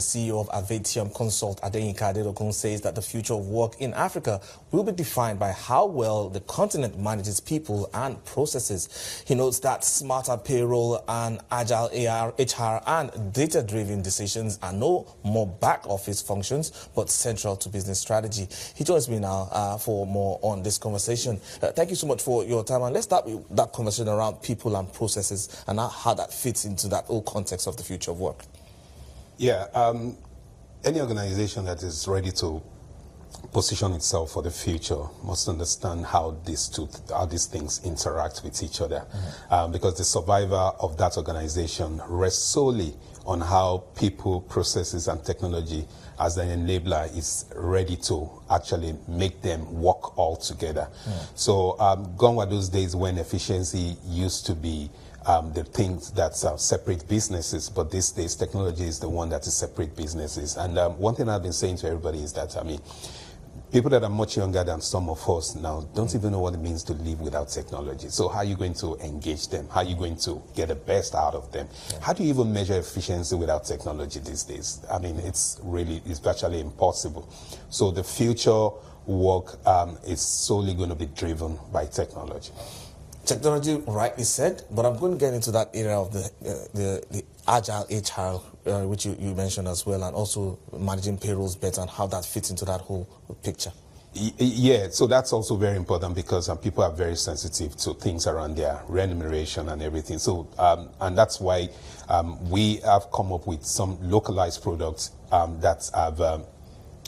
CEO of Avetium Consult, Adeyinka Adedokun, says that the future of work in Africa will be defined by how well the continent manages people and processes. He notes that smarter payroll and agile HR and data-driven decisions are no more back-office functions, but central to business strategy. He joins me now for more on this conversation. Thank you so much for your time, and let's start with that conversation around people and processes and how that fits into that whole context of the future of work. Yeah, any organization that is ready to position itself for the future must understand how these things interact with each other, because the survival of that organization rests solely on how people, processes, and technology as an enabler is ready to actually make them work all together. So gone were those days when efficiency used to be the things that separate businesses, but these days technology is the one that is separate businesses. And one thing I've been saying to everybody is that, people that are much younger than some of us now don't even know what it means to live without technology. So how are you going to engage them? How are you going to get the best out of them? How do you even measure efficiency without technology these days? It's virtually impossible. So the future work is solely going to be driven by technology. Technology, rightly said, but I'm going to get into that area of the agile HR, which you mentioned as well, and also managing payrolls better and how that fits into that whole picture. Yeah, so that's also very important because people are very sensitive to things around their remuneration and everything. So, and that's why we have come up with some localized products that have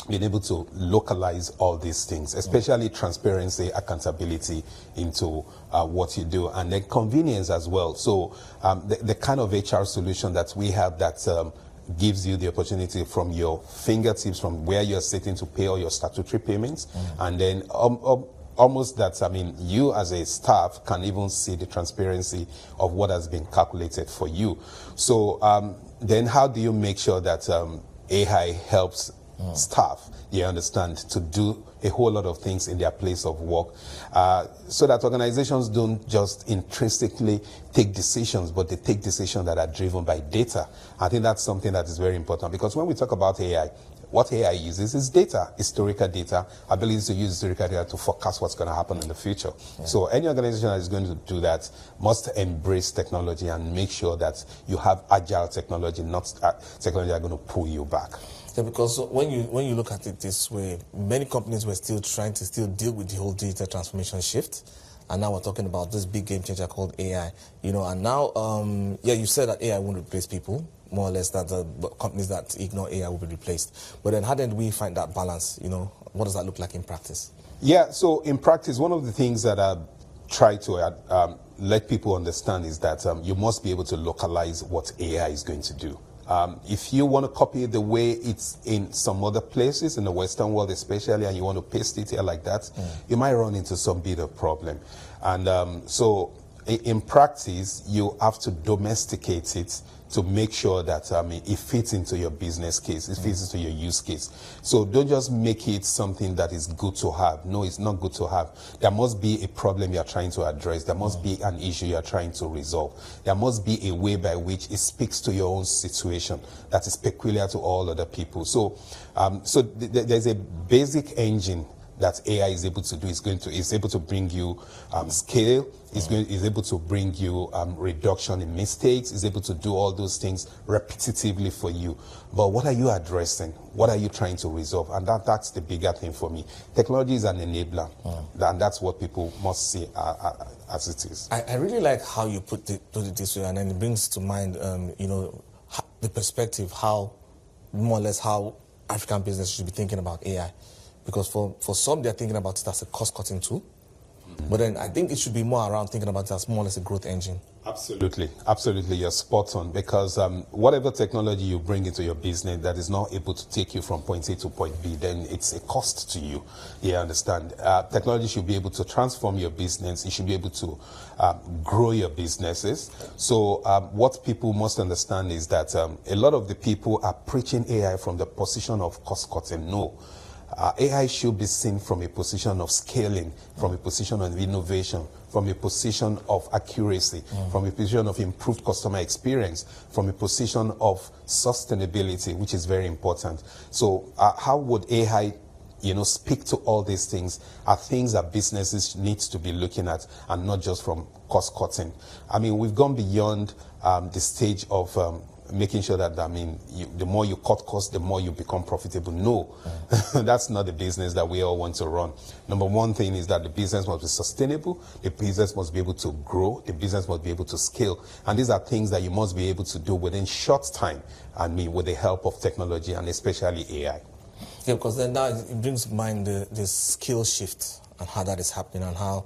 been able to localize all these things, especially transparency, accountability into what you do, and then convenience as well. So the kind of HR solution that we have that gives you the opportunity from your fingertips, from where you're sitting, to pay all your statutory payments, and then almost that, you as a staff can even see the transparency of what has been calculated for you. So then how do you make sure that AI helps staff, you understand, to do a whole lot of things in their place of work, so that organizations don't just intrinsically take decisions, but they take decisions that are driven by data. I think that's something that is very important, because when we talk about AI, what AI uses is data, historical data, ability to use historical data to forecast what's going to happen in the future. So any organization that is going to do that must embrace technology and make sure that you have agile technology, not technology that are going to pull you back. Yeah, because when you look at it this way, many companies were still trying to deal with the whole digital transformation shift, and now we're talking about this big game changer called AI. And now, you said that AI won't replace people, more or less, that the companies that ignore AI will be replaced. But then how did we find that balance? What does that look like in practice? Yeah, so in practice, one of the things that I try to let people understand is that you must be able to localize what AI is going to do. If you want to copy the way it's in some other places, in the Western world especially, and you want to paste it here like that, you might run into some bit of problem. And so in practice, you have to domesticate it to make sure that it fits into your business case, it fits into your use case. So don't just make it something that is good to have. No, it's not good to have. There must be a problem you're trying to address. There must be an issue you're trying to resolve. There must be a way by which it speaks to your own situation that is peculiar to all other people. So, there's a basic engine that AI is able to do. It's able to bring you scale. It's able to bring you reduction in mistakes. It's able to do all those things repetitively for you. But what are you addressing? What are you trying to resolve? And that's the bigger thing for me. Technology is an enabler, and that's what people must see as it is. I really like how you put it this way, and then it brings to mind, the perspective, how more or less how African business should be thinking about AI. Because for some, they're thinking about it as a cost-cutting tool. But then I think it should be more around thinking about it as more or less a growth engine. Absolutely. Absolutely. You're spot on. Because whatever technology you bring into your business that is not able to take you from point A to point B, then it's a cost to you. You understand? Technology should be able to transform your business. It should be able to grow your businesses. So what people must understand is that a lot of the people are preaching AI from the position of cost-cutting. No. AI should be seen from a position of scaling, from a position of innovation, from a position of accuracy, from a position of improved customer experience, from a position of sustainability, which is very important. So how would AI speak to all these things are things that businesses need to be looking at, and not just from cost cutting. I mean, we've gone beyond the stage of making sure that, the more you cut costs, the more you become profitable. No, that's not the business that we all want to run. Number one thing is that the business must be sustainable, the business must be able to grow, the business must be able to scale. And these are things that you must be able to do within short time, with the help of technology and especially AI. Yeah, because then now it brings to mind the skill shift and how that is happening, and how,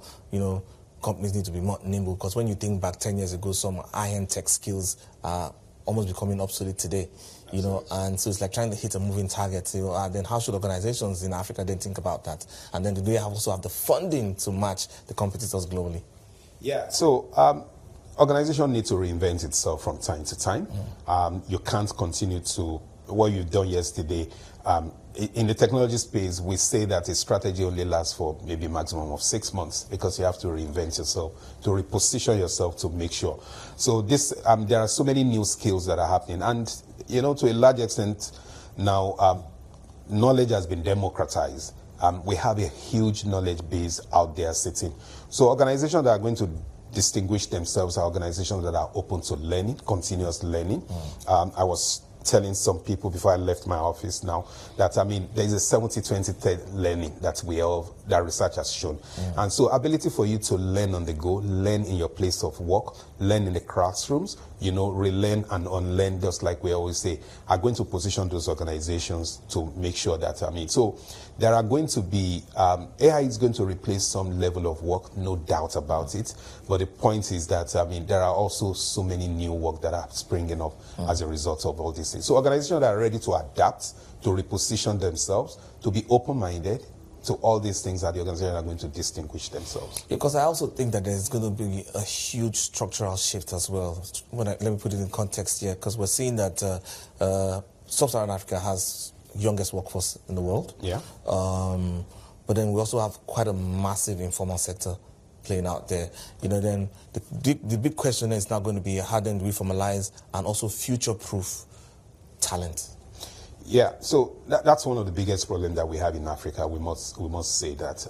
companies need to be more nimble. Because when you think back 10 years ago, some high-end tech skills are almost becoming obsolete today, and so it's like trying to hit a moving target, and then how should organizations in Africa then think about that? And then do they also have the funding to match the competitors globally? Yeah, so organization need to reinvent itself from time to time. You can't continue to what you've done yesterday. In the technology space, we say that a strategy only lasts for maybe maximum of 6 months, because you have to reinvent yourself, to reposition yourself, to make sure. So this, there are so many new skills that are happening, and to a large extent now, knowledge has been democratized. We have a huge knowledge base out there sitting. So organizations that are going to distinguish themselves are organizations that are open to learning, continuous learning. I was telling some people before I left my office now that, there is a 70-20 learning that that research has shown. And so ability for you to learn on the go, learn in your place of work, learn in the classrooms, relearn and unlearn, just like we always say, are going to position those organizations to make sure that, so there are going to be, AI is going to replace some level of work, no doubt about it. But the point is that, there are also so many new work that are springing up as a result of all these things. So organizations that are ready to adapt, to reposition themselves, to be open-minded to all these things, that the organizations are going to distinguish themselves. Because I also think that there's going to be a huge structural shift as well. Let me put it in context here, because we're seeing that Sub-Saharan Africa has youngest workforce in the world. Yeah. But then we also have quite a massive informal sector playing out there. Then the big question is now going to be, how then do we formalize and also future-proof talent? Yeah, so that's one of the biggest problems that we have in Africa. We must say that,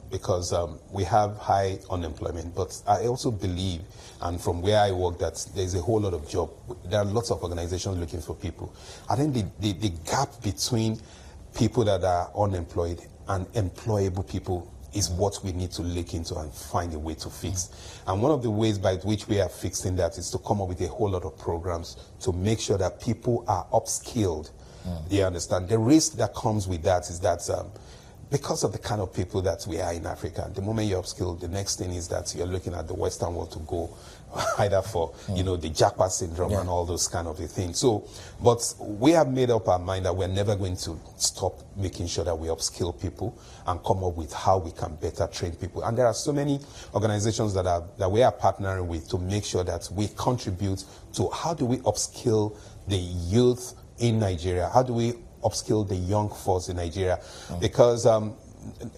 because we have high unemployment. But I also believe, and from where I work, that there's a whole lot of job. There are lots of organizations looking for people. I think the gap between people that are unemployed and employable people is what we need to look into and find a way to fix. And one of the ways by which we are fixing that is to come up with a whole lot of programs to make sure that people are upskilled. You understand? The risk that comes with that is that because of the kind of people that we are in Africa, the moment you're upskilled, the next thing is that you're looking at the Western world to go either for, the jackpot syndrome and all those kind of things. So, but we have made up our mind that we're never going to stop making sure that we upskill people and come up with how we can better train people. And there are so many organizations that we are partnering with to make sure that we contribute to how do we upskill the youth in Nigeria? How do we upskill the young force in Nigeria? Because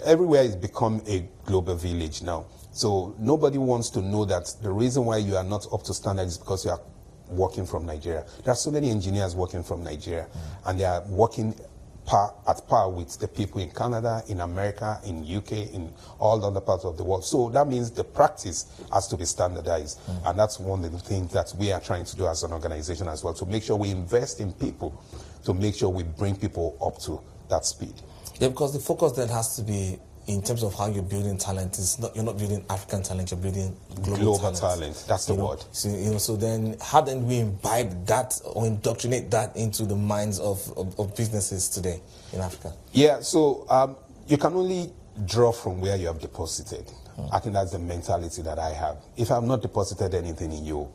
everywhere has become a global village now. So nobody wants to know that the reason why you are not up to standard is because you are working from Nigeria. There are so many engineers working from Nigeria, and they are working at par with the people in Canada, in America, in UK, in all other parts of the world. So that means the practice has to be standardized. And that's one of the things that we are trying to do as an organization as well, to make sure we invest in people, to make sure we bring people up to that speed. Yeah, because the focus then has to be in terms of how you're building talent. You're not building African talent, you're building global talent. That's the word. So, so then how then we imbibe that or indoctrinate that into the minds of businesses today in Africa? Yeah, so you can only draw from where you have deposited. I think that's the mentality that I have. If I've not deposited anything in you,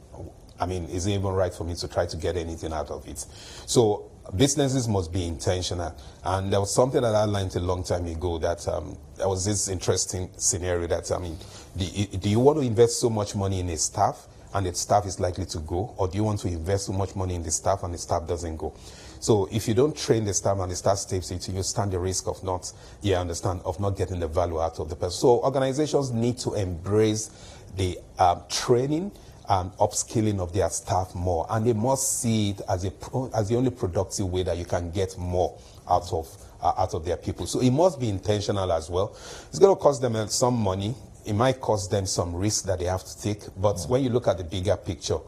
is it even right for me to try to get anything out of it? So businesses must be intentional. And there was something that I learned a long time ago, that there was this interesting scenario that, do you want to invest so much money in a staff and the staff is likely to go? Or do you want to invest so much money in the staff and the staff doesn't go? So if you don't train the staff and the staff stays it, you stand the risk of not, of not getting the value out of the person. So organizations need to embrace the training and upskilling of their staff more, and they must see it as the only productive way that you can get more out of their people. So it must be intentional as well. It's going to cost them some money. It might cost them some risk that they have to take. But when you look at the bigger picture,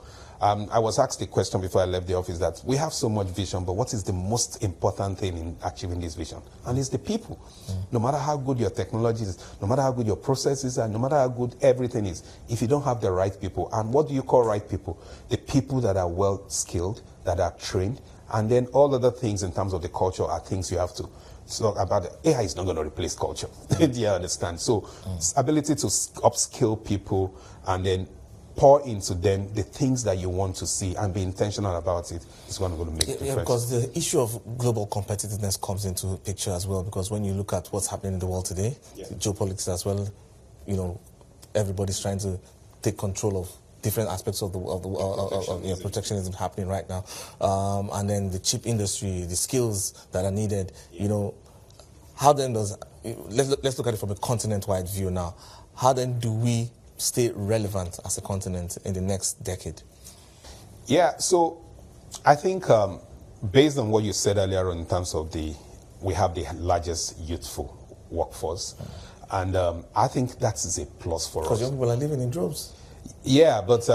I was asked a question before I left the office that we have so much vision, but what is the most important thing in achieving this vision? And it's the people. No matter how good your technology is, no matter how good your processes are, no matter how good everything is, if you don't have the right people, and what do you call right people? The people that are well skilled, that are trained, and then all other things in terms of the culture are things you have to talk about. AI is not going to replace culture. Do you understand? So ability to upskill people and then pour into them the things that you want to see and be intentional about it is going to make a difference. Yeah, because the issue of global competitiveness comes into picture as well, because when you look at what's happening in the world today, geopolitics as well, everybody's trying to take control of different aspects of the protectionism happening right now, and then the chip industry, the skills that are needed. How then does let's look at it from a continent-wide view now? How then do we stay relevant as a continent in the next decade? Yeah, so I think based on what you said earlier on in terms of we have the largest youthful workforce, and I think that is a plus for us. Because young people are living in droves. Yeah, but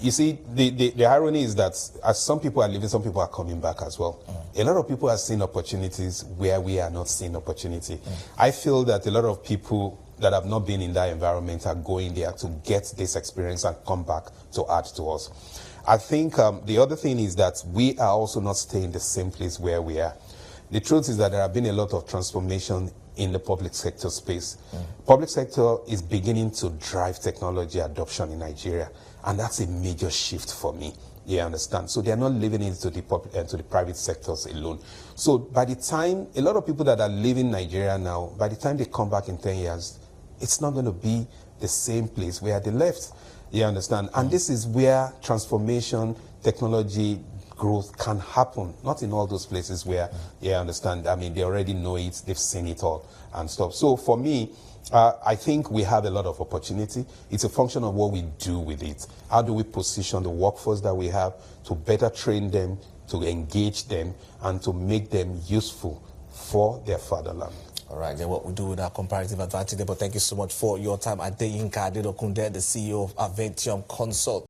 you see, the irony is that as some people are leaving, some people are coming back as well. A lot of people are seeing opportunities where we are not seeing opportunity. I feel that a lot of people that have not been in that environment are going there to get this experience and come back to add to us. I think the other thing is that we are also not staying in the same place where we are. The truth is that there have been a lot of transformation in the public sector space. Public sector is beginning to drive technology adoption in Nigeria, and that's a major shift for me. You understand? So they're not leaving it to the private sectors alone. So by the time, a lot of people that are leaving Nigeria now, by the time they come back in 10 years, it's not going to be the same place where they left. You understand? And this is where transformation, technology, growth can happen, not in all those places where, I understand, I mean, they already know it, they've seen it all and stuff. So for me, I think we have a lot of opportunity. It's a function of what we do with it. How do we position the workforce that we have to better train them, to engage them, and to make them useful for their fatherland? All right, then what we do with our comparative advantage there, but thank you so much for your time. Adeyinka Adedokun, the CEO of Avetium Consult.